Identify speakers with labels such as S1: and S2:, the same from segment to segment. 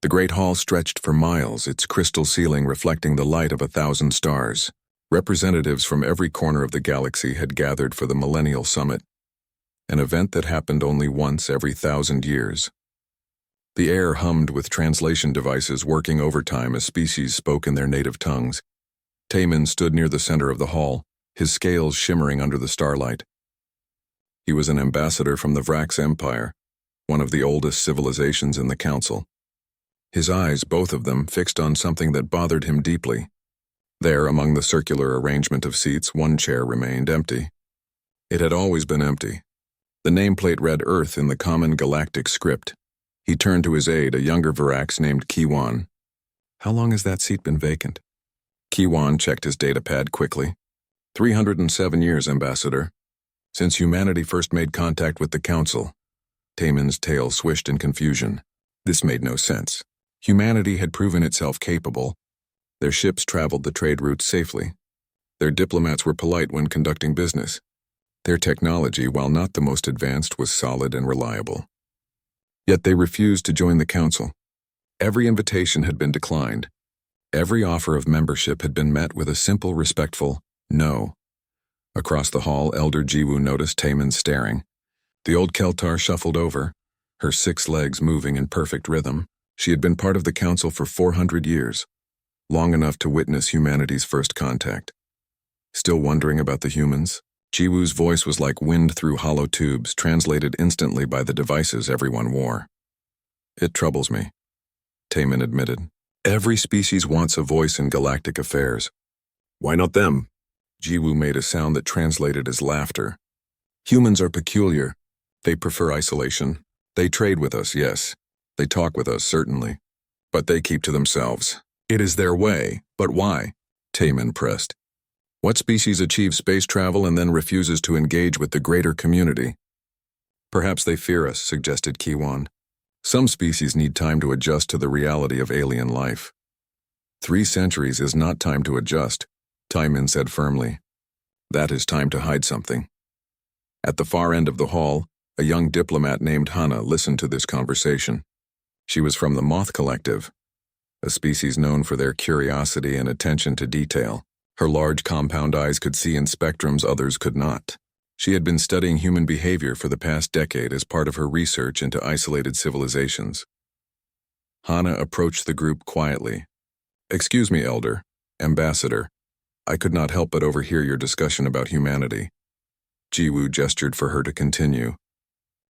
S1: The great hall stretched for miles, its crystal ceiling reflecting the light of 1,000 stars. Representatives from every corner of the galaxy had gathered for the Millennial Summit, an event that happened only once every 1,000 years. The air hummed with translation devices working overtime as species spoke in their native tongues. Taman stood near the center of the hall, his scales shimmering under the starlight. He was an ambassador from the Vrax Empire, one of the oldest civilizations in the Council. His eyes, both of them, fixed on something that bothered him deeply. There, among the circular arrangement of seats, one chair remained empty. It had always been empty. The nameplate read Earth in the common galactic script. He turned to his aide, a younger Varax named Kiwan. "How long has that seat been vacant?" Kiwan checked his datapad quickly. 307 years, Ambassador. Since humanity first made contact with the Council." Taman's tail swished in confusion. This made no sense. Humanity had proven itself capable. Their ships traveled the trade routes safely. Their diplomats were polite when conducting business. Their technology, while not the most advanced, was solid and reliable. Yet they refused to join the Council. Every invitation had been declined. Every offer of membership had been met with a simple, respectful no. Across the hall, Elder Jiwoo noticed Taman staring. The old Keltar shuffled over, her 6 legs moving in perfect rhythm. She had been part of the Council for 400 years, long enough to witness humanity's first contact. Still wondering about the humans? Jiwoo's voice was like wind through hollow tubes, translated instantly by the devices everyone wore. "It troubles me," Taman admitted. "Every species wants a voice in galactic affairs." "Why not them?" Jiwoo made a sound that translated as laughter. "Humans are peculiar. They prefer isolation. They trade with us, yes. They talk with us, certainly. But they keep to themselves. It is their way. But why?" Taman pressed. "What species achieves space travel and then refuses to engage with the greater community?" "Perhaps they fear us," suggested Kiwan. "Some species need time to adjust to the reality of alien life." 3 centuries is not time to adjust, Taman said firmly. That is time to hide something. At the far end of the hall, a young diplomat named Hana listened to this conversation. She was from the Moth Collective, a species known for their curiosity and attention to detail. Her large compound eyes could see in spectrums others could not. She had been studying human behavior for the past decade as part of her research into isolated civilizations. Hana approached the group quietly. "Excuse me, Elder, Ambassador. I could not help but overhear your discussion about humanity." Jiwoo gestured for her to continue.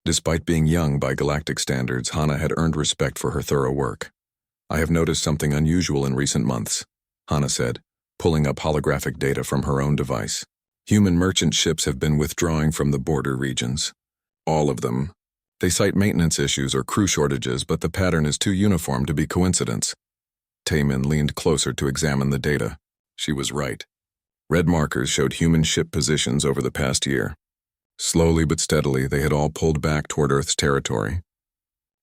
S1: Despite being young by galactic standards, Hana had earned respect for her thorough work. "I have noticed something unusual in recent months," Hana said, pulling up holographic data from her own device. "Human merchant ships have been withdrawing from the border regions. All of them. They cite maintenance issues or crew shortages, but the pattern is too uniform to be coincidence." Taman leaned closer to examine the data. She was right. Red markers showed human ship positions over the past year. Slowly but steadily, they had all pulled back toward Earth's territory.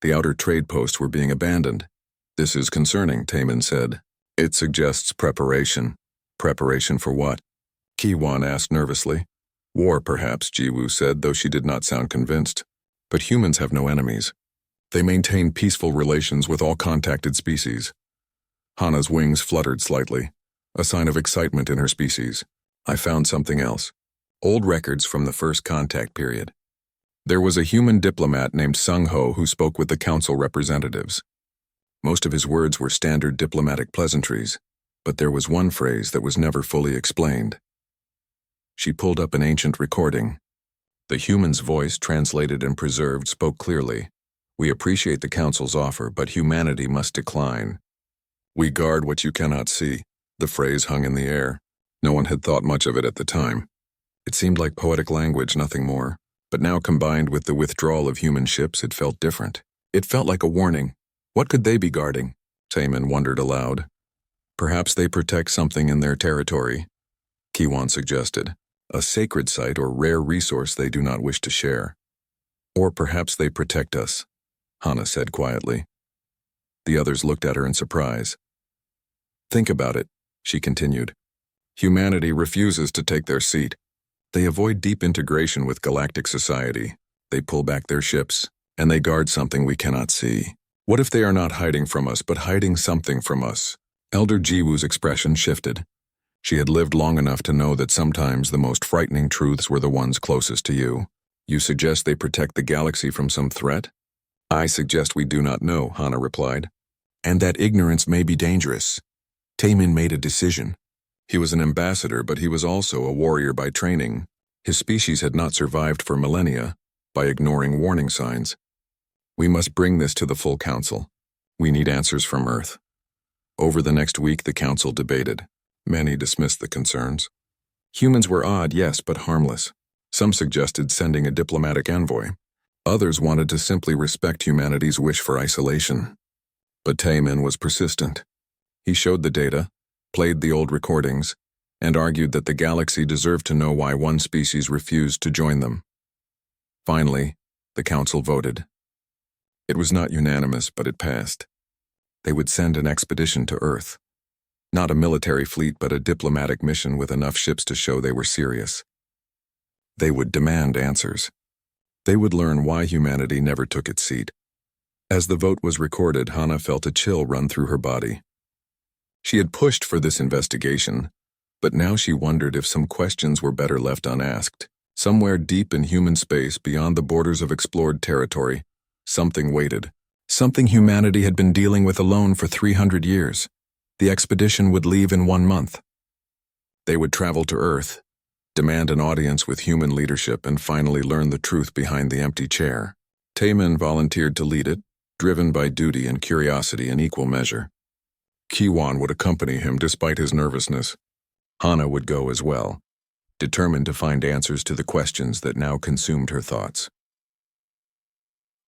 S1: The outer trade posts were being abandoned. "This is concerning," Taman said. "It suggests preparation." "Preparation for what?" Kiwan asked nervously. "War, perhaps," Jiwoo said, though she did not sound convinced. "But humans have no enemies. They maintain peaceful relations with all contacted species." Hana's wings fluttered slightly, a sign of excitement in her species. "I found something else. Old records from the first contact period. There was a human diplomat named Sung Ho who spoke with the Council representatives. Most of his words were standard diplomatic pleasantries, but there was one phrase that was never fully explained." She pulled up an ancient recording. The human's voice, translated and preserved, spoke clearly. "We appreciate the Council's offer, but humanity must decline. We guard what you cannot see." The phrase hung in the air. No one had thought much of it at the time. It seemed like poetic language, nothing more. But now, combined with the withdrawal of human ships, it felt different. It felt like a warning. What could they be guarding? Taman wondered aloud. "Perhaps they protect something in their territory," Kiwan suggested. "A sacred site or rare resource they do not wish to share." "Or perhaps they protect us," Hana said quietly. The others looked at her in surprise. "Think about it," she continued. "Humanity refuses to take their seat. They avoid deep integration with galactic society. They pull back their ships, and they guard something we cannot see. What if they are not hiding from us, but hiding something from us? Elder Jiwoo's expression shifted. She had lived long enough to know that sometimes the most frightening truths were the ones closest to you. You suggest they protect the galaxy from some threat? I suggest we do not know, Hana replied. And that ignorance may be dangerous. Taemin made a decision. He was an ambassador, but he was also a warrior by training. His species had not survived for millennia by ignoring warning signs. We must bring this to the full council. We need answers from Earth. Over the next week, the council debated. Many dismissed the concerns. Humans were odd, yes, but harmless. Some suggested sending a diplomatic envoy. Others wanted to simply respect humanity's wish for isolation. But Taemin was persistent. He showed the data, played the old recordings, and argued that the galaxy deserved to know why one species refused to join them. Finally, the council voted. It was not unanimous, but it passed. They would send an expedition to Earth. Not a military fleet, but a diplomatic mission with enough ships to show they were serious. They would demand answers. They would learn why humanity never took its seat. As the vote was recorded, Hana felt a chill run through her body. She had pushed for this investigation, but now she wondered if some questions were better left unasked. Somewhere deep in human space, beyond the borders of explored territory, something waited. Something humanity had been dealing with alone for 300 years. The expedition would leave in 1 month. They would travel to Earth, demand an audience with human leadership, and finally learn the truth behind the empty chair. Taemin volunteered to lead it, driven by duty and curiosity in equal measure. Kiwon would accompany him despite his nervousness. Hana would go as well, determined to find answers to the questions that now consumed her thoughts.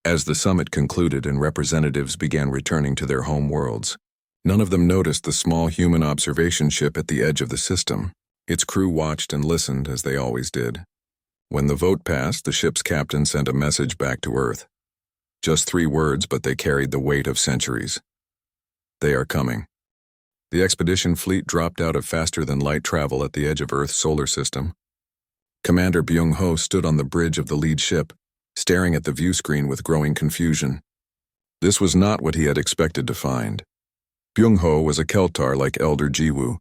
S1: As the summit concluded and representatives began returning to their home worlds, none of them noticed the small human observation ship at the edge of the system. Its crew watched and listened as they always did. When the vote passed, the ship's captain sent a message back to Earth. Just 3 words, but they carried the weight of centuries. They are coming. The expedition fleet dropped out of faster-than-light travel at the edge of Earth's solar system. Commander Byung-ho stood on the bridge of the lead ship, staring at the view screen with growing confusion. This was not what he had expected to find. Byung-ho was a Keltar like Elder Jiwoo,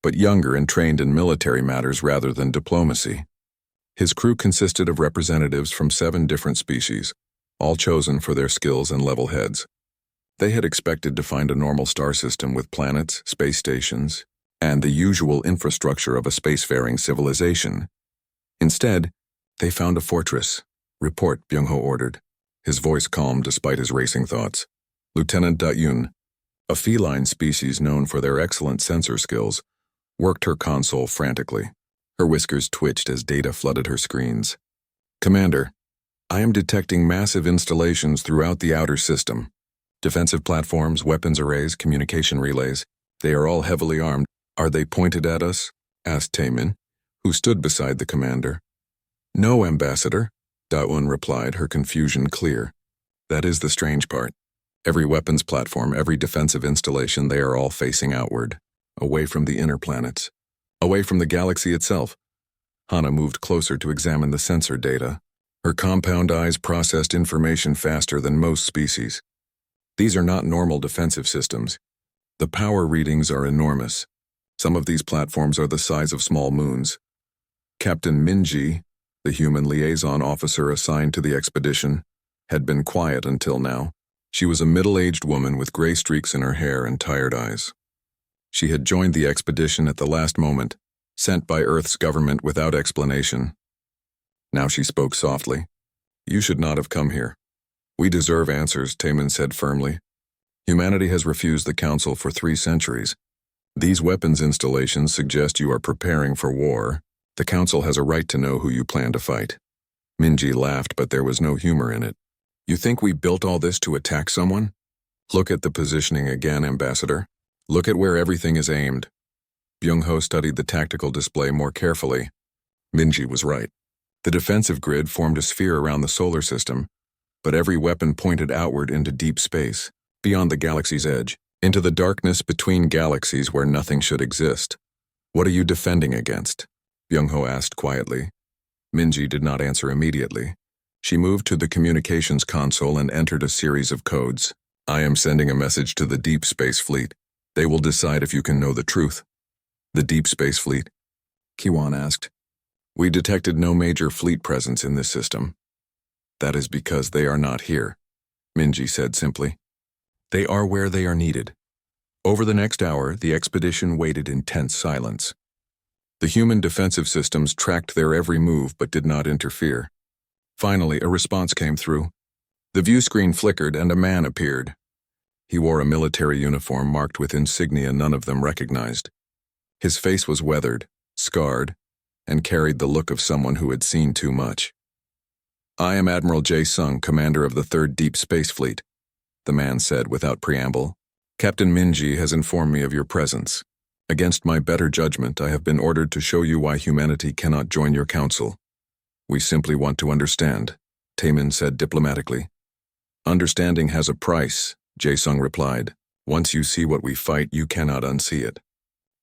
S1: but younger and trained in military matters rather than diplomacy. His crew consisted of representatives from 7 different species, all chosen for their skills and level heads. They had expected to find a normal star system with planets, space stations, and the usual infrastructure of a spacefaring civilization. Instead, they found a fortress. Report, Byung-ho ordered, his voice calm despite his racing thoughts. Lieutenant Da-Yun, a feline species known for their excellent sensor skills, worked her console frantically. Her whiskers twitched as data flooded her screens. Commander, I am detecting massive installations throughout the outer system. Defensive platforms, weapons arrays, communication relays. They are all heavily armed. Are they pointed at us? Asked Taemin, who stood beside the commander. No, Ambassador, Da-Un replied, her confusion clear. That is the strange part. Every weapons platform, every defensive installation, they are all facing outward, away from the inner planets, away from the galaxy itself. Hana moved closer to examine the sensor data. Her compound eyes processed information faster than most species. These are not normal defensive systems. The power readings are enormous. Some of these platforms are the size of small moons. Captain Minji, the human liaison officer assigned to the expedition, had been quiet until now. She was a middle-aged woman with gray streaks in her hair and tired eyes. She had joined the expedition at the last moment, sent by Earth's government without explanation. Now she spoke softly. You should not have come here. We deserve answers, Taemin said firmly. Humanity has refused the Council for 3 centuries. These weapons installations suggest you are preparing for war. The Council has a right to know who you plan to fight. Minji laughed, but there was no humor in it. You think we built all this to attack someone? Look at the positioning again, Ambassador. Look at where everything is aimed. Byung-ho studied the tactical display more carefully. Minji was right. The defensive grid formed a sphere around the solar system, but every weapon pointed outward into deep space, beyond the galaxy's edge, into the darkness between galaxies where nothing should exist. What are you defending against? Byung-ho asked quietly. Minji did not answer immediately. She moved to the communications console and entered a series of codes. I am sending a message to the Deep Space Fleet. They will decide if you can know the truth. The Deep Space Fleet? Kiwan asked. We detected no major fleet presence in this system. That is because they are not here, Minji said simply. They are where they are needed. Over the next hour, the expedition waited in tense silence. The human defensive systems tracked their every move but did not interfere. Finally, a response came through. The view screen flickered and a man appeared. He wore a military uniform marked with insignia none of them recognized. His face was weathered, scarred, and carried the look of someone who had seen too much. I am Admiral Jae Sung, commander of the 3rd Deep Space Fleet, the man said without preamble. Captain Minji has informed me of your presence. Against my better judgment, I have been ordered to show you why humanity cannot join your council. We simply want to understand, Taemin said diplomatically. Understanding has a price, Jae Sung replied. Once you see what we fight, you cannot unsee it.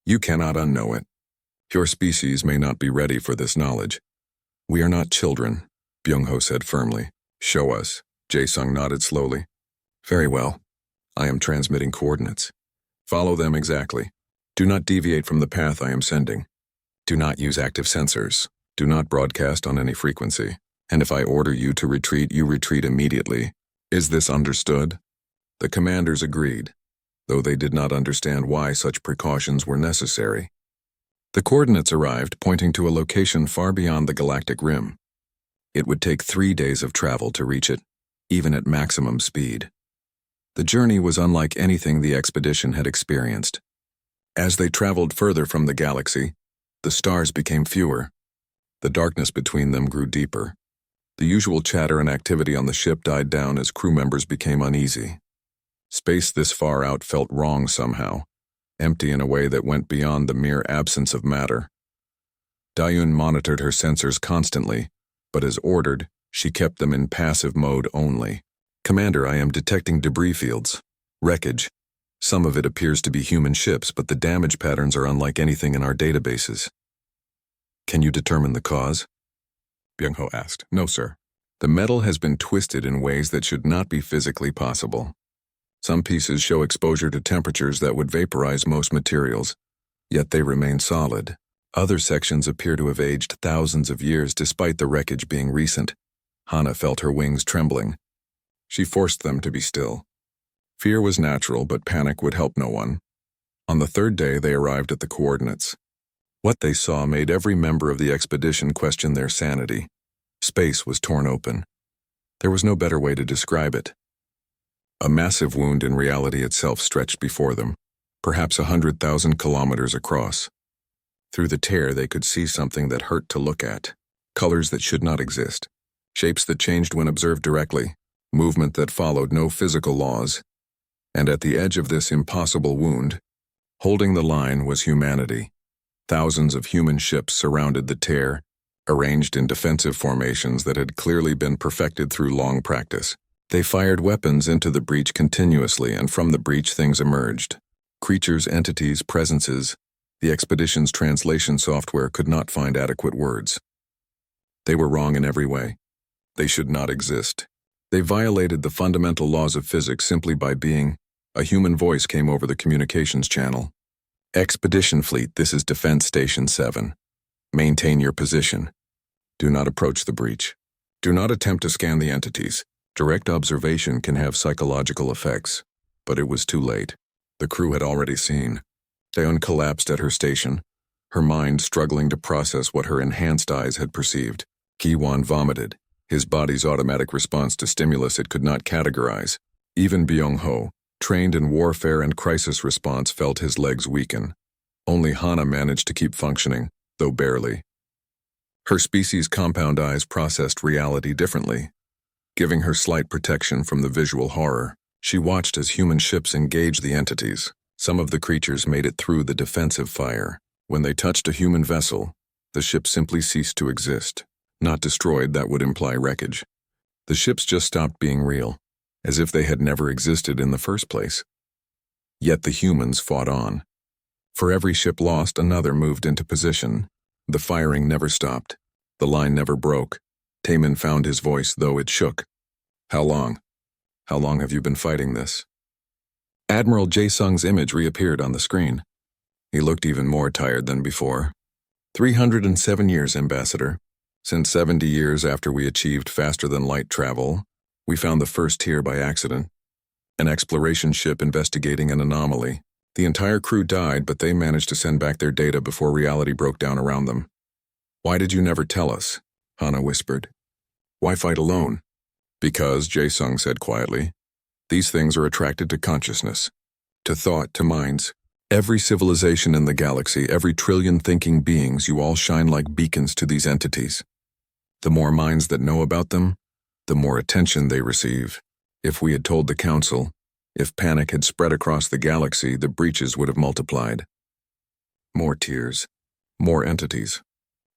S1: You cannot unknow it. Your species may not be ready for this knowledge. We are not children, Byung-ho said firmly. Show us, Jae Sung nodded slowly. Very well. I am transmitting coordinates. Follow them exactly. Do not deviate from the path I am sending. Do not use active sensors. Do not broadcast on any frequency. And if I order you to retreat, you retreat immediately. Is this understood? The commanders agreed, though they did not understand why such precautions were necessary. The coordinates arrived, pointing to a location far beyond the galactic rim. It would take 3 days of travel to reach it, even at maximum speed. The journey was unlike anything the expedition had experienced. As they traveled further from the galaxy, the stars became fewer. The darkness between them grew deeper. The usual chatter and activity on the ship died down as crew members became uneasy. Space this far out felt wrong somehow, empty in a way that went beyond the mere absence of matter. Dayun monitored her sensors constantly, but as ordered, she kept them in passive mode only. Commander, I am detecting debris fields. Wreckage. Some of it appears to be human ships, but the damage patterns are unlike anything in our databases. Can you determine the cause? Byung-ho asked. No, sir. The metal has been twisted in ways that should not be physically possible. Some pieces show exposure to temperatures that would vaporize most materials, yet they remain solid. Other sections appear to have aged thousands of years despite the wreckage being recent. Hana felt her wings trembling. She forced them to be still. Fear was natural, but panic would help no one. On the 3rd day, they arrived at the coordinates. What they saw made every member of the expedition question their sanity. Space was torn open. There was no better way to describe it. A massive wound in reality itself stretched before them, perhaps 100,000 kilometers across. Through the tear, they could see something that hurt to look at. Colors that should not exist. Shapes that changed when observed directly. Movement that followed no physical laws. And at the edge of this impossible wound, holding the line, was humanity. Thousands of human ships surrounded the tear, arranged in defensive formations that had clearly been perfected through long practice. They fired weapons into the breach continuously, and from the breach things emerged. Creatures, entities, presences. The expedition's translation software could not find adequate words. They were wrong in every way. They should not exist. They violated the fundamental laws of physics simply by being. A human voice came over the communications channel. Expedition Fleet, this is Defense Station 7. Maintain your position. Do not approach the breach. Do not attempt to scan the entities. Direct observation can have psychological effects. But it was too late. The crew had already seen. Daeun collapsed at her station, her mind struggling to process what her enhanced eyes had perceived. Ki-wan vomited, his body's automatic response to stimulus it could not categorize. Even Byung-ho, trained in warfare and crisis response, felt his legs weaken. Only Hana managed to keep functioning, though barely. Her species' compound eyes processed reality differently, giving her slight protection from the visual horror. She watched as human ships engaged the entities. Some of the creatures made it through the defensive fire. When they touched a human vessel, the ship simply ceased to exist. Not destroyed, that would imply wreckage. The ships just stopped being real, as if they had never existed in the first place. Yet the humans fought on. For every ship lost, another moved into position. The firing never stopped. The line never broke. Taemin found his voice, though it shook. How long? How long have you been fighting this? Admiral Jae-sung's image reappeared on the screen. He looked even more tired than before. 307 years, Ambassador. Since 70 years after we achieved faster-than-light travel, we found the first tier by accident. An exploration ship investigating an anomaly. The entire crew died, but they managed to send back their data before reality broke down around them. Why did you never tell us? Hana whispered. Why fight alone? Because, Jae-sung said quietly, these things are attracted to consciousness, to thought, to minds. Every civilization in the galaxy, every trillion thinking beings, you all shine like beacons to these entities. The more minds that know about them, the more attention they receive. If we had told the Council, if panic had spread across the galaxy, the breaches would have multiplied. More tears, more entities.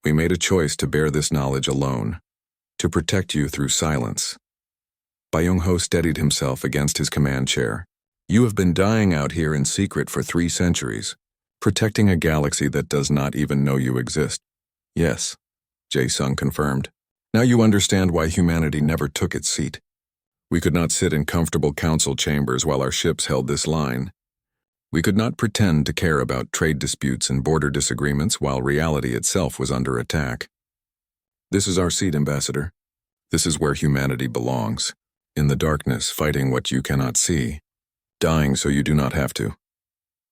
S1: We made a choice to bear this knowledge alone, to protect you through silence. Byung-ho steadied himself against his command chair. You have been dying out here in secret for 3 centuries, protecting a galaxy that does not even know you exist. Yes, Jae-sung confirmed. Now you understand why humanity never took its seat. We could not sit in comfortable council chambers while our ships held this line. We could not pretend to care about trade disputes and border disagreements while reality itself was under attack. This is our seat, Ambassador. This is where humanity belongs. In the darkness, fighting what you cannot see. Dying so you do not have to.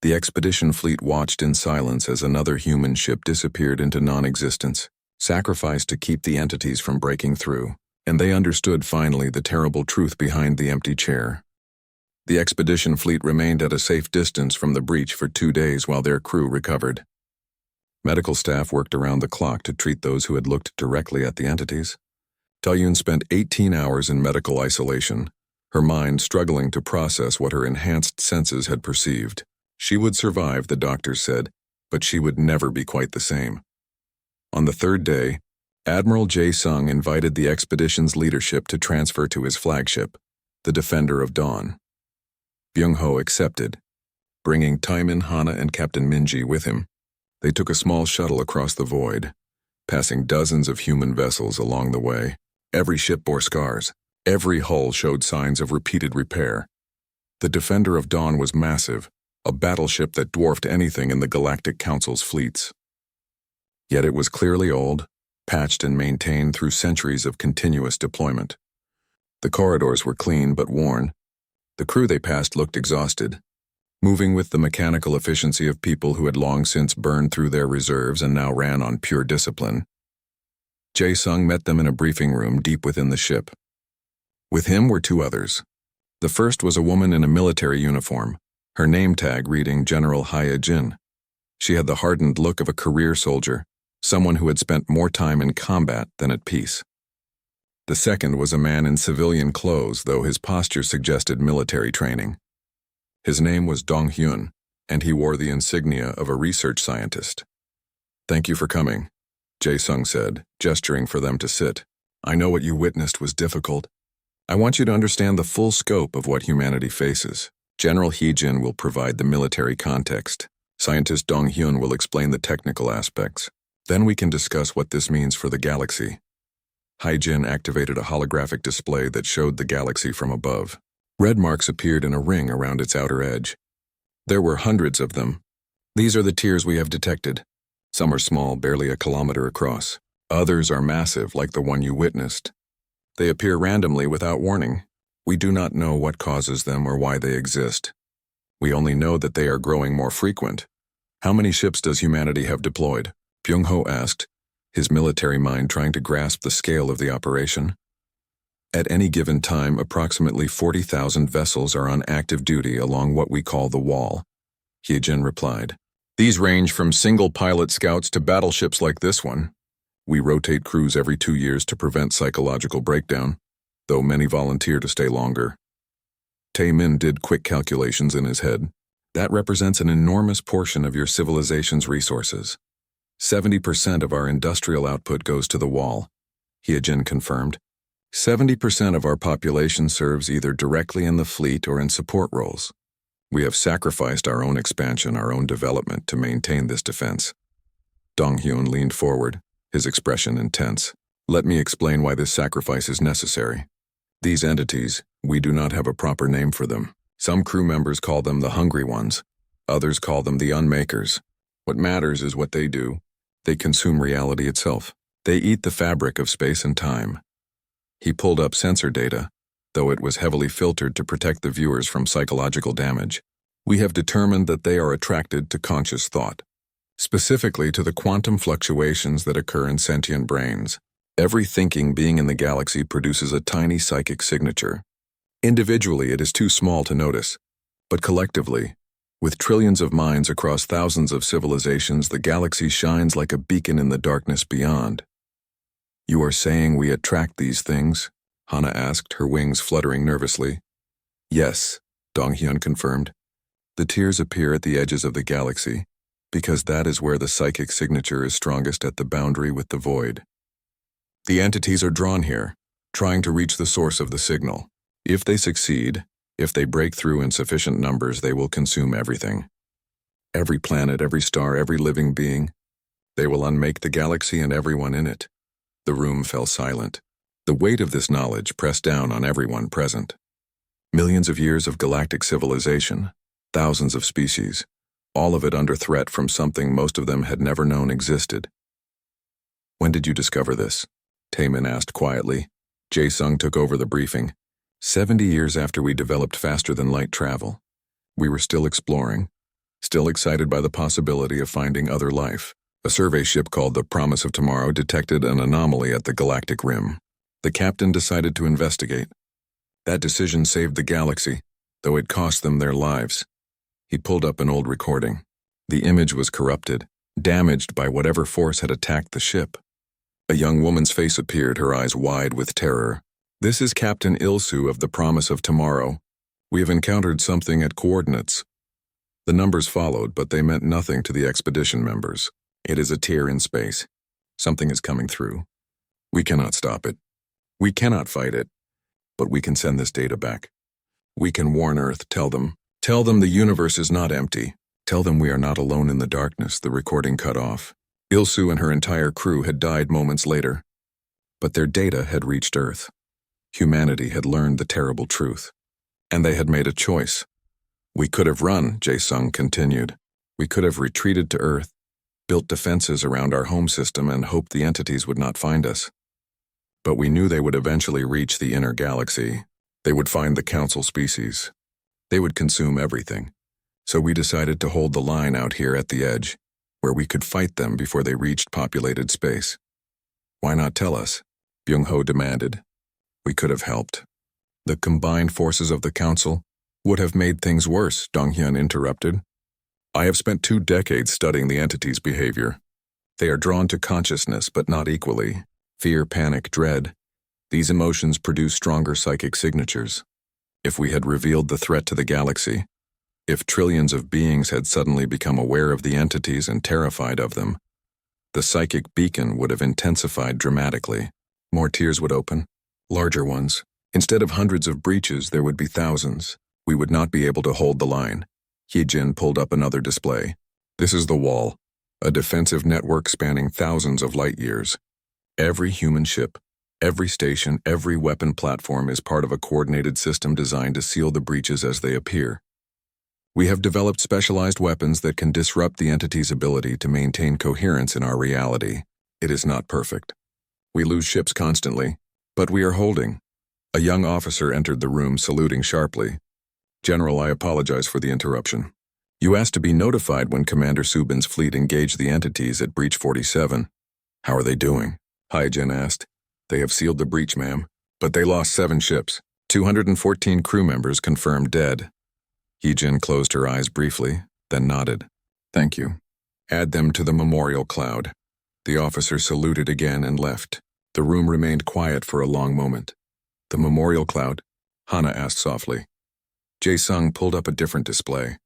S1: The expedition fleet watched in silence as another human ship disappeared into non-existence, sacrificed to keep the entities from breaking through, and they understood finally the terrible truth behind the empty chair. The expedition fleet remained at a safe distance from the breach for 2 days while their crew recovered. Medical staff worked around the clock to treat those who had looked directly at the entities. Tae-yoon spent 18 hours in medical isolation, her mind struggling to process what her enhanced senses had perceived. She would survive, the doctors said, but she would never be quite the same. On the 3rd day, Admiral Jae-sung invited the expedition's leadership to transfer to his flagship, the Defender of Dawn. Byung-ho accepted, bringing Taemin, Hana, and Captain Minji with him. They took a small shuttle across the void, passing dozens of human vessels along the way. Every ship bore scars. Every hull showed signs of repeated repair. The Defender of Dawn was massive, a battleship that dwarfed anything in the Galactic Council's fleets. Yet it was clearly old, patched and maintained through centuries of continuous deployment. The corridors were clean but worn. The crew they passed looked exhausted, moving with the mechanical efficiency of people who had long since burned through their reserves and now ran on pure discipline. Jae-sung met them in a briefing room deep within the ship. With him were 2 others. The first was a woman in a military uniform, her name tag reading General Hye-jin. She had the hardened look of a career soldier, someone who had spent more time in combat than at peace. The second was a man in civilian clothes, though his posture suggested military training. His name was Dong-hyun, and he wore the insignia of a research scientist. Thank you for coming, Jae-sung said, gesturing for them to sit. I know what you witnessed was difficult. I want you to understand the full scope of what humanity faces. General Hye-jin will provide the military context. Scientist Dong-hyun will explain the technical aspects. Then we can discuss what this means for the galaxy. Hye-jin activated a holographic display that showed the galaxy from above. Red marks appeared in a ring around its outer edge. There were hundreds of them. These are the tiers we have detected. Some are small, barely a kilometer across. Others are massive, like the one you witnessed. They appear randomly without warning. We do not know what causes them or why they exist. We only know that they are growing more frequent. How many ships does humanity have deployed? Byung-ho asked, his military mind trying to grasp the scale of the operation. At any given time, approximately 40,000 vessels are on active duty along what we call the Wall. Hye-jin replied. These range from single-pilot scouts to battleships like this one. We rotate crews every 2 years to prevent psychological breakdown, though many volunteer to stay longer. Tae-min did quick calculations in his head. That represents an enormous portion of your civilization's resources. 70% of our industrial output goes to the Wall, Hye-jin confirmed. 70% of our population serves either directly in the fleet or in support roles. We have sacrificed our own expansion, our own development to maintain this defense. Dong-hyun leaned forward, his expression intense. Let me explain why this sacrifice is necessary. These entities, we do not have a proper name for them. Some crew members call them the hungry ones. Others call them the unmakers. What matters is what they do. They consume reality itself. They eat the fabric of space and time. He pulled up sensor data, though it was heavily filtered to protect the viewers from psychological damage. We have determined that they are attracted to conscious thought, specifically to the quantum fluctuations that occur in sentient brains. Every thinking being in the galaxy produces a tiny psychic signature. Individually, it is too small to notice, but collectively, with trillions of minds across thousands of civilizations, the galaxy shines like a beacon in the darkness beyond. You are saying we attract these things? Hana asked, her wings fluttering nervously. Yes, Donghyun confirmed. The tears appear at the edges of the galaxy, because that is where the psychic signature is strongest, at the boundary with the void. The entities are drawn here, trying to reach the source of the signal. If they succeed, if they break through in sufficient numbers, they will consume everything. Every planet, every star, every living being. They will unmake the galaxy and everyone in it. The room fell silent. The weight of this knowledge pressed down on everyone present. Millions of years of galactic civilization, thousands of species, all of it under threat from something most of them had never known existed. When did you discover this? Taemin asked quietly. Jae-sung took over the briefing. 70 years after we developed faster-than-light travel. We were still exploring, still excited by the possibility of finding other life. A survey ship called the Promise of Tomorrow detected an anomaly at the galactic rim. The captain decided to investigate. That decision saved the galaxy, though it cost them their lives. He pulled up an old recording. The image was corrupted, damaged by whatever force had attacked the ship. A young woman's face appeared, her eyes wide with terror. This is Captain Il-soo of the Promise of Tomorrow. We have encountered something at coordinates. The numbers followed, but they meant nothing to the expedition members. It is a tear in space. Something is coming through. We cannot stop it. We cannot fight it. But we can send this data back. We can warn Earth, tell them the universe is not empty. Tell them we are not alone in the darkness. The recording cut off. Il-soo and her entire crew had died moments later. But their data had reached Earth. Humanity had learned the terrible truth. And they had made a choice. We could have run, Jae-sung continued. We could have retreated to Earth, built defenses around our home system, and hoped the entities would not find us. But we knew they would eventually reach the inner galaxy. They would find the council species. They would consume everything. So we decided to hold the line out here at the edge, where we could fight them before they reached populated space. Why not tell us? Byung-ho demanded. We could have helped. The combined forces of the council would have made things worse, Donghyun interrupted. I have spent 2 decades studying the entity's behavior. They are drawn to consciousness, but not equally. Fear, panic, dread. These emotions produce stronger psychic signatures. If we had revealed the threat to the galaxy, if trillions of beings had suddenly become aware of the entities and terrified of them, the psychic beacon would have intensified dramatically. More tears would open, larger ones. Instead of hundreds of breaches, there would be thousands. We would not be able to hold the line. Hee-jin pulled up another display. This is the wall, a defensive network spanning thousands of light years. Every human ship, every station, every weapon platform is part of a coordinated system designed to seal the breaches as they appear. We have developed specialized weapons that can disrupt the entity's ability to maintain coherence in our reality. It is not perfect. We lose ships constantly, but we are holding. A young officer entered the room, saluting sharply. General, I apologize for the interruption. You asked to be notified when Commander Subin's fleet engaged the entities at Breach 47. How are they doing? Hae-jin asked. They have sealed the breach, ma'am, but they lost 7 ships. 214 crew members confirmed dead. Hee-jin closed her eyes briefly, then nodded. Thank you. Add them to the memorial cloud. The officer saluted again and left. The room remained quiet for a long moment. The memorial cloud? Hana asked softly. Jae-sung pulled up a different display.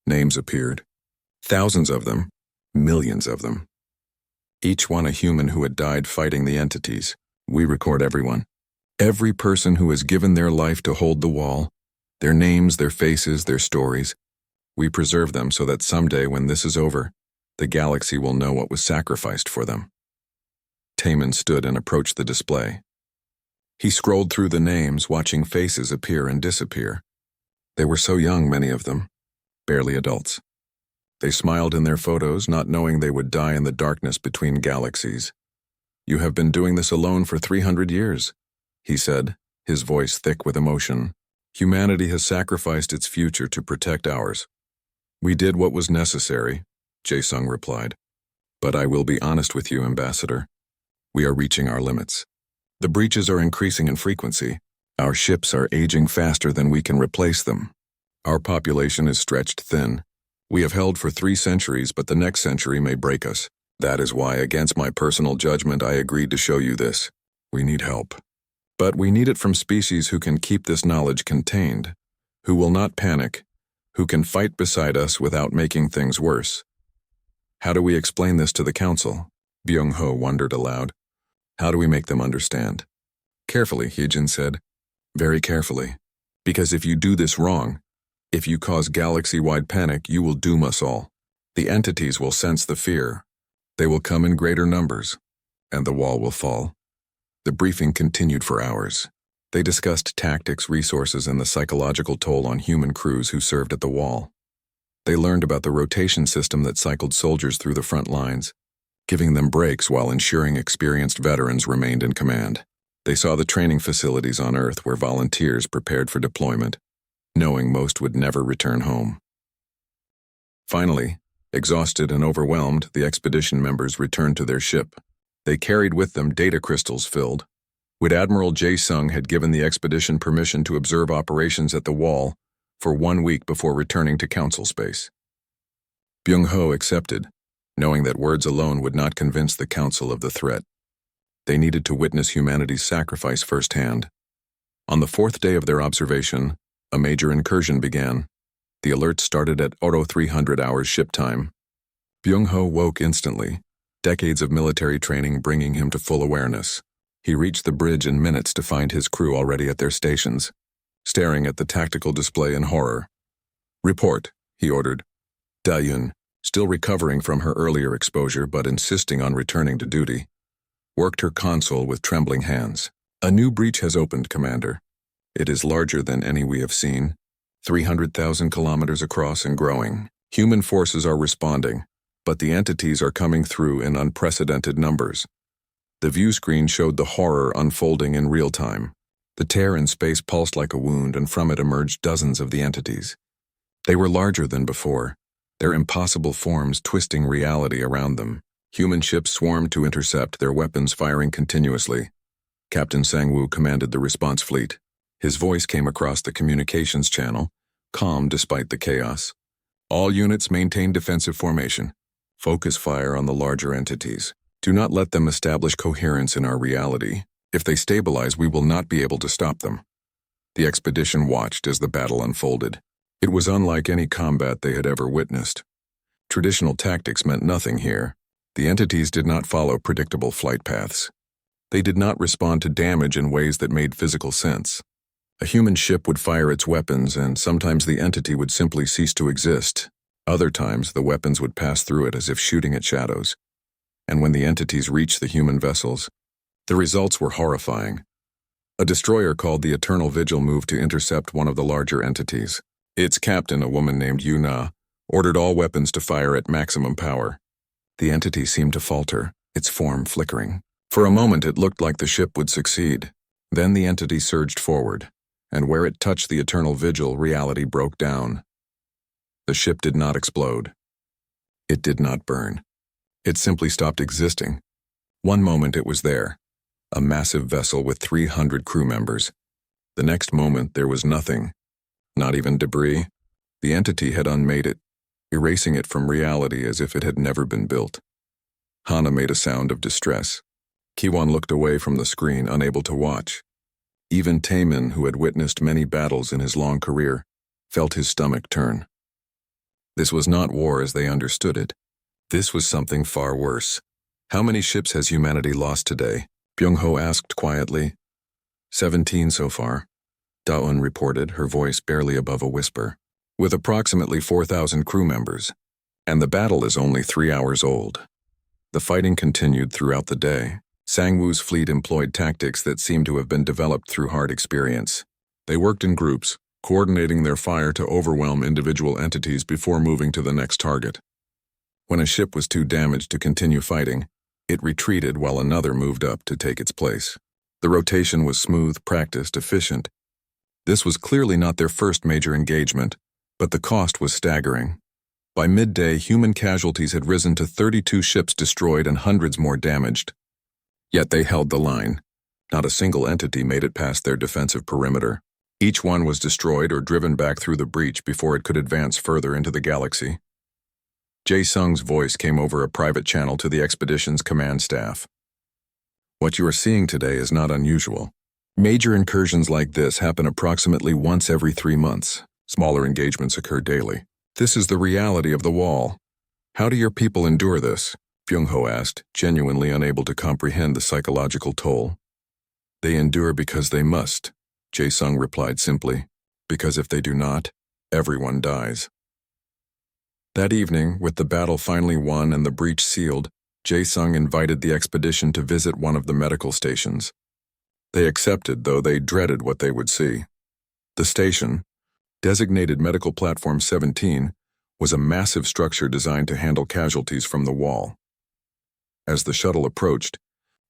S1: Names appeared. Thousands of them. Millions of them. Each one a human who had died fighting the entities. We record everyone. Every person who has given their life to hold the wall. Their names, their faces, their stories. We preserve them so that someday when this is over, the galaxy will know what was sacrificed for them. Taemin stood and approached the display. He scrolled through the names, watching faces appear and disappear. They were so young, many of them, barely adults. They smiled in their photos, not knowing they would die in the darkness between galaxies. "You have been doing this alone for 300 years, he said, his voice thick with emotion. "Humanity has sacrificed its future to protect ours." "We did what was necessary," Jae-sung replied. "But I will be honest with you, Ambassador. We are reaching our limits. The breaches are increasing in frequency. Our ships are aging faster than we can replace them. Our population is stretched thin. We have held for 3 centuries, but the next century may break us. That is why, against my personal judgment, I agreed to show you this. We need help. But we need it from species who can keep this knowledge contained, who will not panic, who can fight beside us without making things worse." "How do we explain this to the council?" Byung-ho wondered aloud. "How do we make them understand?" "Carefully," Hyejin said. "Very carefully. Because if you do this wrong, if you cause galaxy-wide panic, you will doom us all. The entities will sense the fear. They will come in greater numbers, and the wall will fall." The briefing continued for hours. They discussed tactics, resources, and the psychological toll on human crews who served at the wall. They learned about the rotation system that cycled soldiers through the front lines, giving them breaks while ensuring experienced veterans remained in command. They saw the training facilities on Earth where volunteers prepared for deployment, knowing most would never return home. Finally, exhausted and overwhelmed, the expedition members returned to their ship. They carried with them data crystals filled. Would Admiral Jae-sung had given the expedition permission to observe operations at the wall for 1 week before returning to council space. Byung-ho accepted, knowing that words alone would not convince the council of the threat. They needed to witness humanity's sacrifice firsthand. On the 4th day of their observation, a major incursion began. The alert started at 0300 hours ship time. Byung-ho woke instantly, decades of military training bringing him to full awareness. He reached the bridge in minutes to find his crew already at their stations, staring at the tactical display in horror. "Report," he ordered. Da-yun, still recovering from her earlier exposure but insisting on returning to duty, worked her console with trembling hands. "A new breach has opened, Commander. It is larger than any we have seen, 300,000 kilometers across and growing. Human forces are responding, but the entities are coming through in unprecedented numbers." The view screen showed the horror unfolding in real time. The tear in space pulsed like a wound, and from it emerged dozens of the entities. They were larger than before, their impossible forms twisting reality around them. Human ships swarmed to intercept, their weapons firing continuously. Captain Sang-woo commanded the response fleet. His voice came across the communications channel, calm despite the chaos. "All units maintain defensive formation. Focus fire on the larger entities. Do not let them establish coherence in our reality. If they stabilize, we will not be able to stop them." The expedition watched as the battle unfolded. It was unlike any combat they had ever witnessed. Traditional tactics meant nothing here. The entities did not follow predictable flight paths. They did not respond to damage in ways that made physical sense. A human ship would fire its weapons, and sometimes the entity would simply cease to exist. Other times, the weapons would pass through it as if shooting at shadows. And when the entities reached the human vessels, the results were horrifying. A destroyer called the Eternal Vigil moved to intercept one of the larger entities. Its captain, a woman named Yuna, ordered all weapons to fire at maximum power. The entity seemed to falter, its form flickering. For a moment it looked like the ship would succeed. Then the entity surged forward, and where it touched the Eternal Vigil, reality broke down. The ship did not explode. It did not burn. It simply stopped existing. One moment it was there, a massive vessel with 300 crew members. The next moment there was nothing, not even debris. The entity had unmade it, erasing it from reality as if it had never been built. Hana made a sound of distress. Kiwon looked away from the screen, unable to watch. Even Taemin, who had witnessed many battles in his long career, felt his stomach turn. This was not war as they understood it. This was something far worse. "How many ships has humanity lost today?" Byung-ho asked quietly. 17 so far, Da-eun reported, her voice barely above a whisper. "With approximately 4,000 crew members. And the battle is only 3 hours old." The fighting continued throughout the day. Sang-woo's fleet employed tactics that seemed to have been developed through hard experience. They worked in groups, coordinating their fire to overwhelm individual entities before moving to the next target. When a ship was too damaged to continue fighting, it retreated while another moved up to take its place. The rotation was smooth, practiced, efficient. This was clearly not their first major engagement, but the cost was staggering. By midday, human casualties had risen to 32 ships destroyed and hundreds more damaged. Yet they held the line. Not a single entity made it past their defensive perimeter. Each one was destroyed or driven back through the breach before it could advance further into the galaxy. Jae-sung's voice came over a private channel to the expedition's command staff. What you are seeing today is not unusual. Major incursions like this happen approximately once every 3 months. Smaller engagements occur daily. This is the reality of the wall. How do your people endure this? Byung-ho asked, genuinely unable to comprehend the psychological toll. They endure because they must, Jae-sung replied simply, because if they do not, everyone dies. That evening, with the battle finally won and the breach sealed, Jae-sung invited the expedition to visit one of the medical stations. They accepted, though they dreaded what they would see. The station, designated Medical Platform 17, was a massive structure designed to handle casualties from the wall. As the shuttle approached,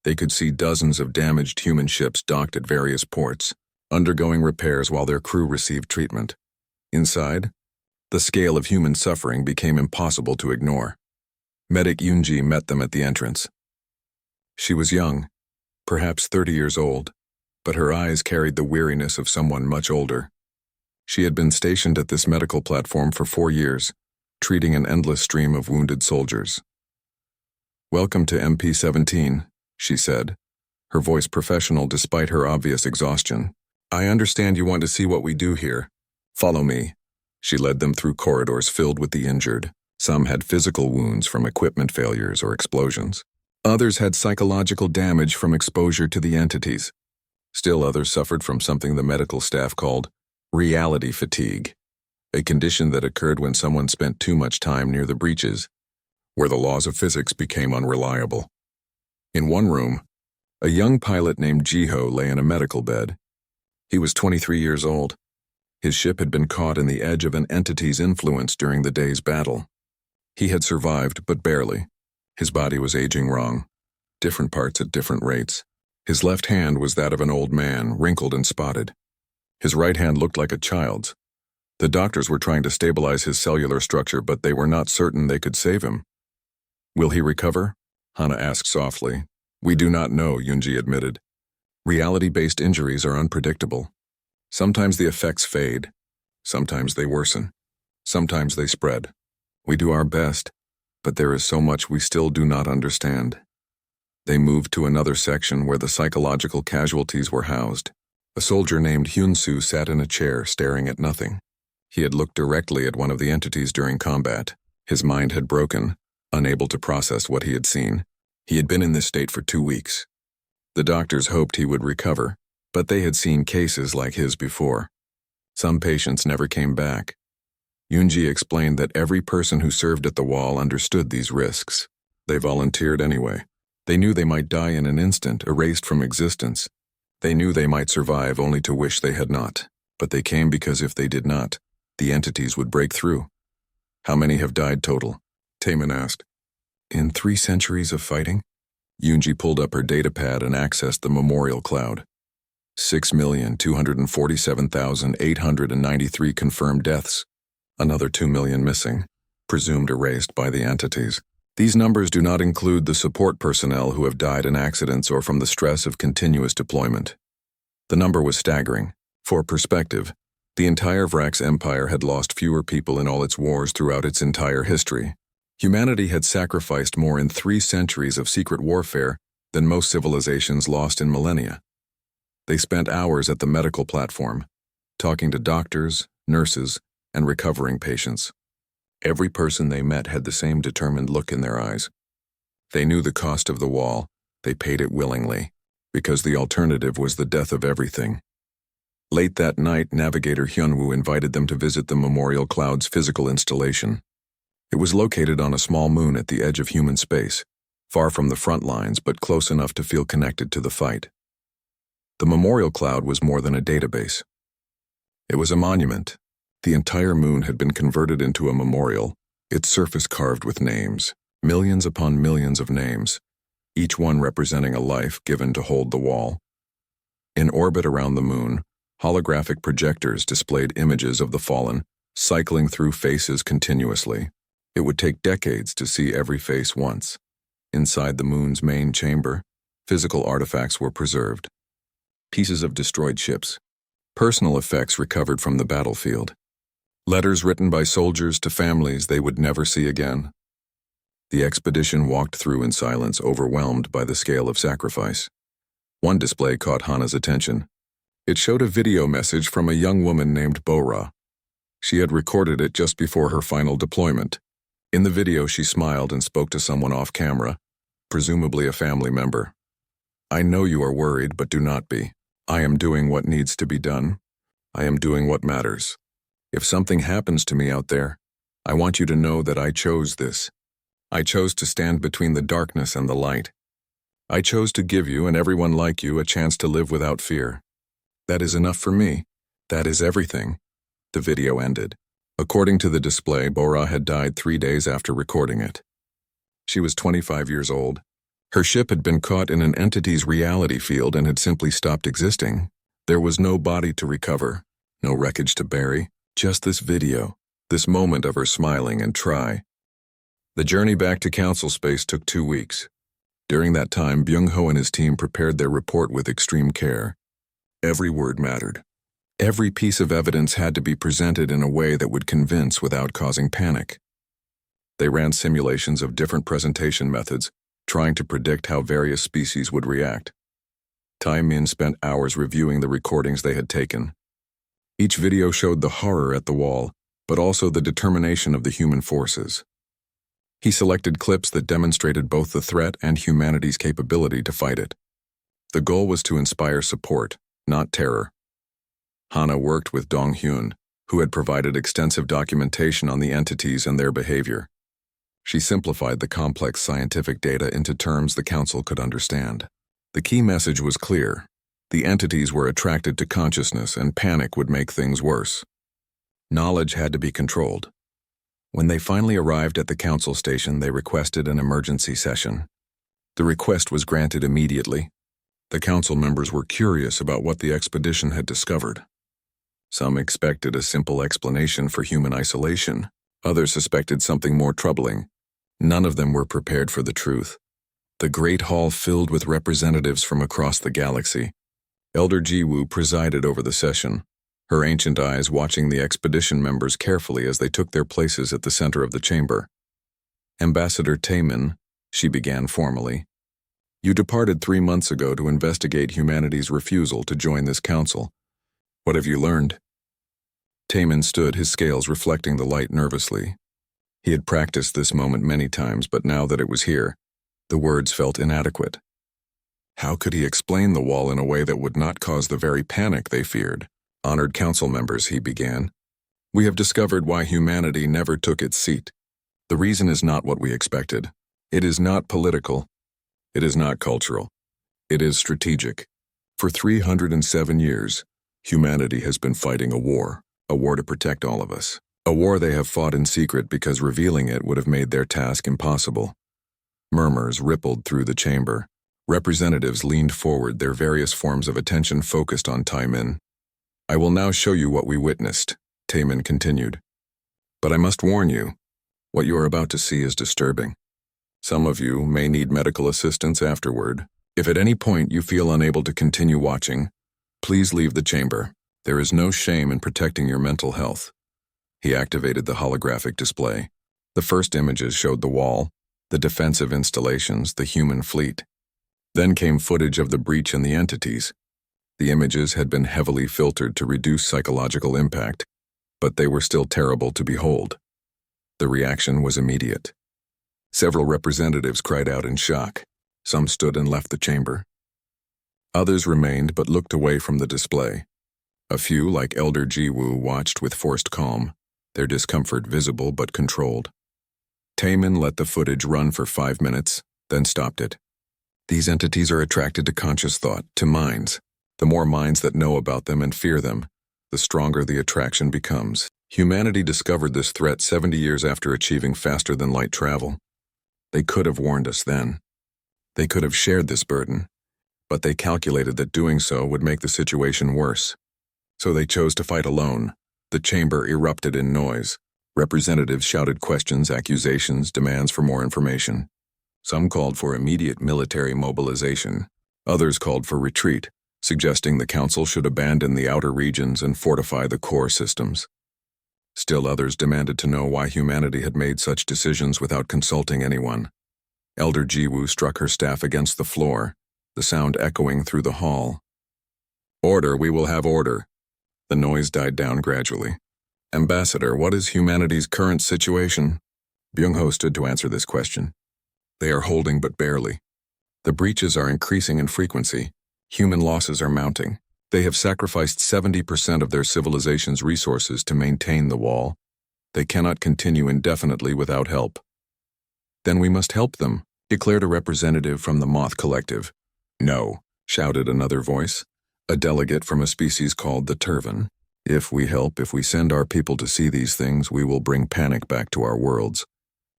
S1: they could see dozens of damaged human ships docked at various ports, undergoing repairs while their crew received treatment. Inside, the scale of human suffering became impossible to ignore. Medic Yoonji met them at the entrance. She was young, perhaps 30 years old, but her eyes carried the weariness of someone much older. She had been stationed at this medical platform for 4 years, treating an endless stream of wounded soldiers. "Welcome to MP-17, she said, her voice professional despite her obvious exhaustion. "I understand you want to see what we do here. Follow me." She led them through corridors filled with the injured. Some had physical wounds from equipment failures or explosions. Others had psychological damage from exposure to the entities. Still others suffered from something the medical staff called reality fatigue, a condition that occurred when someone spent too much time near the breaches, where the laws of physics became unreliable. In one room, a young pilot named Jiho lay in a medical bed. He was 23 years old. His ship had been caught in the edge of an entity's influence during the day's battle. He had survived, but barely. His body was aging wrong, different parts at different rates. His left hand was that of an old man, wrinkled and spotted. His right hand looked like a child's. The doctors were trying to stabilize his cellular structure, but they were not certain they could save him. "Will he recover?" Hana asked softly. "We do not know," Yoonji admitted. "Reality-based injuries are unpredictable. Sometimes the effects fade. Sometimes they worsen. Sometimes they spread. We do our best, but there is so much we still do not understand." They moved to another section where the psychological casualties were housed. A soldier named Hyun-soo sat in a chair, staring at nothing. He had looked directly at one of the entities during combat. His mind had broken, unable to process what he had seen. He had been in this state for 2 weeks. The doctors hoped he would recover, but they had seen cases like his before. Some patients never came back. Yoonji explained that every person who served at the wall understood these risks. They volunteered anyway. They knew they might die in an instant, erased from existence. They knew they might survive only to wish they had not. But they came because if they did not, the entities would break through. "How many have died total?" Taemin asked. "In 3 centuries of fighting?" Yoonji pulled up her datapad and accessed the memorial cloud. 6,247,893 confirmed deaths. Another 2 million missing, presumed erased by the entities. These numbers do not include the support personnel who have died in accidents or from the stress of continuous deployment. The number was staggering. For perspective, the entire Vrax Empire had lost fewer people in all its wars throughout its entire history. Humanity had sacrificed more in 3 centuries of secret warfare than most civilizations lost in millennia. They spent hours at the medical platform, talking to doctors, nurses, and recovering patients. Every person they met had the same determined look in their eyes. They knew the cost of the wall. They paid it willingly, because the alternative was the death of everything. Late that night, Navigator Hyunwoo invited them to visit the Memorial Cloud's physical installation. It was located on a small moon at the edge of human space, far from the front lines but close enough to feel connected to the fight. The Memorial Cloud was more than a database. It was a monument. The entire moon had been converted into a memorial, its surface carved with names, millions upon millions of names, each one representing a life given to hold the wall. In orbit around the moon, holographic projectors displayed images of the fallen, cycling through faces continuously. It would take decades to see every face once. Inside the moon's main chamber, physical artifacts were preserved. Pieces of destroyed ships, personal effects recovered from the battlefield, letters written by soldiers to families they would never see again. The expedition walked through in silence, overwhelmed by the scale of sacrifice. One display caught Hana's attention. It showed a video message from a young woman named Bora. She had recorded it just before her final deployment. In the video, she smiled and spoke to someone off camera, presumably a family member. "I know you are worried, but do not be. I am doing what needs to be done. I am doing what matters. If something happens to me out there, I want you to know that I chose this. I chose to stand between the darkness and the light. I chose to give you and everyone like you a chance to live without fear. That is enough for me. That is everything." The video ended. According to the display, Bora had died 3 days after recording it. She was 25 years old. Her ship had been caught in an entity's reality field and had simply stopped existing. There was no body to recover, no wreckage to bury, just this video, this moment of her smiling and try. The journey back to Council Space took 2 weeks. During that time, Byung-ho and his team prepared their report with extreme care. Every word mattered. Every piece of evidence had to be presented in a way that would convince without causing panic. They ran simulations of different presentation methods, trying to predict how various species would react. Tai-min spent hours reviewing the recordings they had taken. Each video showed the horror at the wall, but also the determination of the human forces. He selected clips that demonstrated both the threat and humanity's capability to fight it. The goal was to inspire support, not terror. Hana worked with Dong-hyun, who had provided extensive documentation on the entities and their behavior. She simplified the complex scientific data into terms the council could understand. The key message was clear. The entities were attracted to consciousness, and panic would make things worse. Knowledge had to be controlled. When they finally arrived at the council station, they requested an emergency session. The request was granted immediately. The council members were curious about what the expedition had discovered. Some expected a simple explanation for human isolation. Others suspected something more troubling. None of them were prepared for the truth. The Great Hall filled with representatives from across the galaxy. Elder Ji-woo presided over the session, her ancient eyes watching the expedition members carefully as they took their places at the center of the chamber. "Ambassador Tai-min," she began formally, "you departed 3 months ago to investigate humanity's refusal to join this council. What have you learned?" Tai-min stood, his scales reflecting the light nervously. He had practiced this moment many times, but now that it was here, the words felt inadequate. How could he explain the wall in a way that would not cause the very panic they feared? "Honored council members," he began, "we have discovered why humanity never took its seat. The reason is not what we expected. It is not political. It is not cultural. It is strategic. For 307 years, humanity has been fighting a war to protect all of us. A war they have fought in secret because revealing it would have made their task impossible." Murmurs rippled through the chamber. Representatives leaned forward, their various forms of attention focused on Tai-min. "I will now show you what we witnessed," Tai-min continued. "But I must warn you, what you are about to see is disturbing. Some of you may need medical assistance afterward. If at any point you feel unable to continue watching, please leave the chamber. There is no shame in protecting your mental health." He activated the holographic display. The first images showed the wall, the defensive installations, the human fleet. Then came footage of the breach and the entities. The images had been heavily filtered to reduce psychological impact, but they were still terrible to behold. The reaction was immediate. Several representatives cried out in shock. Some stood and left the chamber. Others remained but looked away from the display. A few, like Elder Ji-woo, watched with forced calm, their discomfort visible but controlled. Tai-min let the footage run for 5 minutes, then stopped it. "These entities are attracted to conscious thought, to minds. The more minds that know about them and fear them, the stronger the attraction becomes. Humanity discovered this threat 70 years after achieving faster-than-light travel. They could have warned us then. They could have shared this burden, but they calculated that doing so would make the situation worse. So they chose to fight alone. The chamber erupted in noise. Representatives shouted questions, accusations, demands for more information. Some called for immediate military mobilization. Others called for retreat, suggesting the council should abandon the outer regions and fortify the core systems. Still others demanded to know why humanity had made such decisions without consulting anyone. Elder Jiwoo struck her staff against the floor, the sound echoing through the hall. "Order, we will have order." The noise died down gradually. "Ambassador, what is humanity's current situation?" Byung-ho stood to answer this question. "They are holding but barely. The breaches are increasing in frequency. Human losses are mounting. They have sacrificed 70% of their civilization's resources to maintain the wall. They cannot continue indefinitely without help." "Then we must help them," declared a representative from the Moth Collective. "No," shouted another voice, a delegate from a species called the Turvan. If we send our people to see these things, we will bring panic back to our worlds.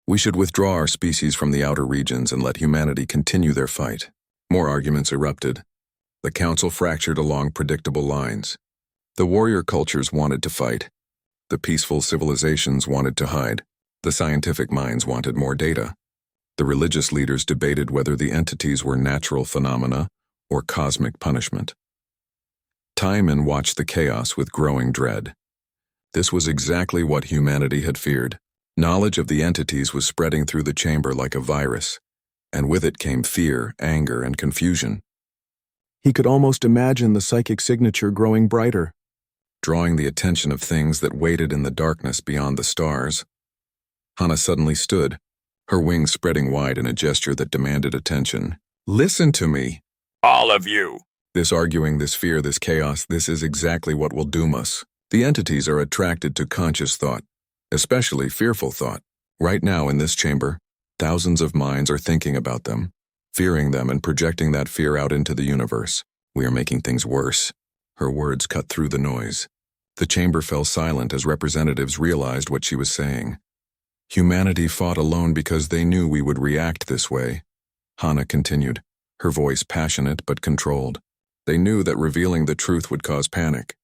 S1: We should withdraw our species from the outer regions and let humanity continue their fight." More arguments erupted. The council fractured along predictable lines. The warrior cultures wanted to fight. The peaceful civilizations wanted to hide. The scientific minds wanted more data. The religious leaders debated whether the entities were natural phenomena or cosmic punishment. Timon watched the chaos with growing dread. This was exactly what humanity had feared. Knowledge of the entities was spreading through the chamber like a virus, and with it came fear, anger, and confusion. He could almost imagine the psychic signature growing brighter, drawing the attention of things that waited in the darkness beyond the stars. Hana suddenly stood, her wings spreading wide in a gesture that demanded attention. "Listen to me.
S2: All of you.
S1: This arguing, this fear, this chaos, this is exactly what will doom us. The entities are attracted to conscious thought, especially fearful thought. Right now in this chamber, thousands of minds are thinking about them, fearing them and projecting that fear out into the universe. We are making things worse." Her words cut through the noise. The chamber fell silent as representatives realized what she was saying. "Humanity fought alone because they knew we would react this way," Hana continued, her voice passionate but controlled. "They knew that revealing the truth would cause panic.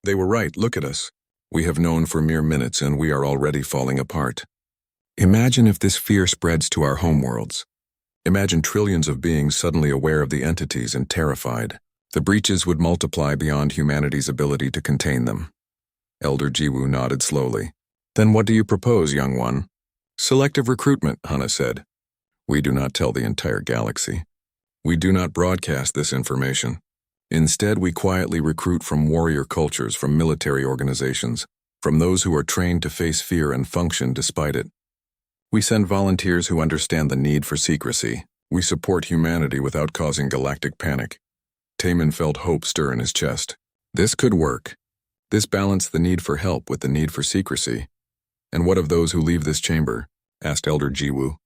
S1: They were right, look at us. We have known for mere minutes and we are already falling apart. Imagine if this fear spreads to our homeworlds. Imagine trillions of beings suddenly aware of the entities and terrified. The breaches would multiply beyond humanity's ability to contain them." Elder Jiwoo nodded slowly. "Then what do you propose, young one?" "Selective recruitment," Hana said. "We do not tell the entire galaxy. We do not broadcast this information. Instead, we quietly recruit from warrior cultures, from military organizations, from those who are trained to face fear and function despite it. We send volunteers who understand the need for secrecy. We support humanity without causing galactic panic." Taman felt hope stir in his chest. This could work. This balanced the need for help with the need for secrecy. "And what of those who leave this chamber?" asked Elder Jiwoo.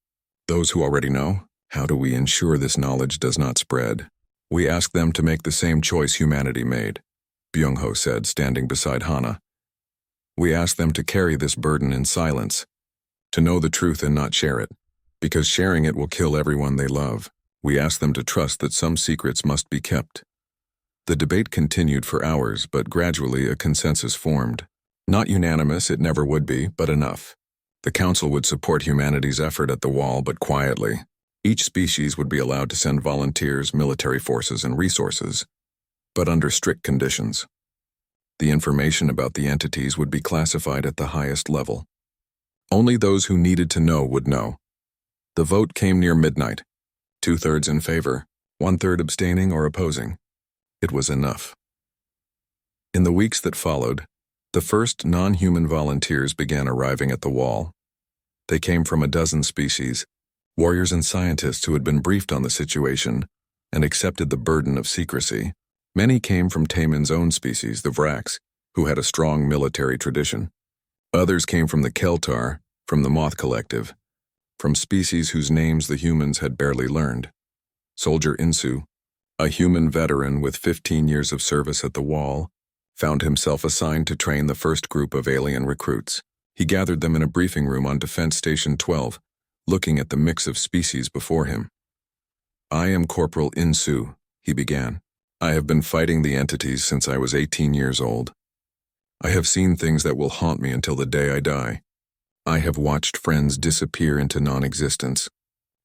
S1: "Those who already know? How do we ensure this knowledge does not spread?" "We ask them to make the same choice humanity made," Byung-ho said, standing beside Hana. "We ask them to carry this burden in silence, to know the truth and not share it, because sharing it will kill everyone they love. We ask them to trust that some secrets must be kept." The debate continued for hours, but gradually a consensus formed. Not unanimous, it never would be, but enough. The council would support humanity's effort at the wall, but quietly. Each species would be allowed to send volunteers, military forces, and resources, but under strict conditions. The information about the entities would be classified at the highest level. Only those who needed to know would know. The vote came near midnight. 2/3 in favor, 1/3 abstaining or opposing. It was enough. In the weeks that followed, the first non-human volunteers began arriving at the wall. They came from a dozen species, warriors and scientists who had been briefed on the situation and accepted the burden of secrecy. Many came from Taman's own species, the Vraks, who had a strong military tradition. Others came from the Keltar, from the Moth Collective, from species whose names the humans had barely learned. Soldier Insu, a human veteran with 15 years of service at the wall, found himself assigned to train the first group of alien recruits. He gathered them in a briefing room on Defense Station 12, looking at the mix of species before him. "I am Corporal Insu," he began. "I have been fighting the entities since I was 18 years old. I have seen things that will haunt me until the day I die. I have watched friends disappear into non-existence.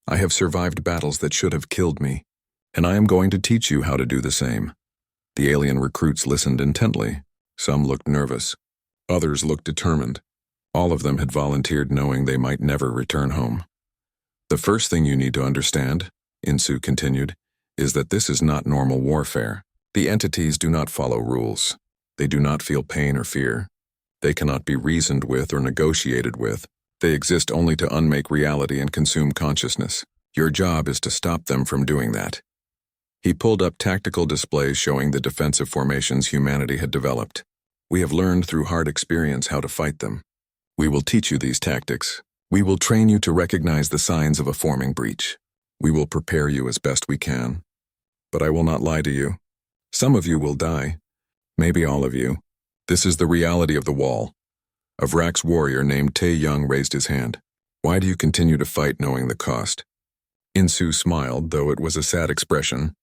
S1: I have survived battles that should have killed me, and I am going to teach you how to do the same." The alien recruits listened intently. Some looked nervous. Others looked determined. All of them had volunteered knowing they might never return home. "The first thing you need to understand," Insu continued, "is that this is not normal warfare. The entities do not follow rules. They do not feel pain or fear. They cannot be reasoned with or negotiated with. They exist only to unmake reality and consume consciousness. Your job is to stop them from doing that." He pulled up tactical displays showing the defensive formations humanity had developed. "We have learned through hard experience how to fight them. We will teach you these tactics. We will train you to recognize the signs of a forming breach. We will prepare you as best we can. But I will not lie to you. Some of you will die. Maybe all of you. This is the reality of the wall." A Vrax warrior named Tae Young raised his hand. "Why do you continue to fight knowing the cost?" Insu smiled, though it was a sad expression.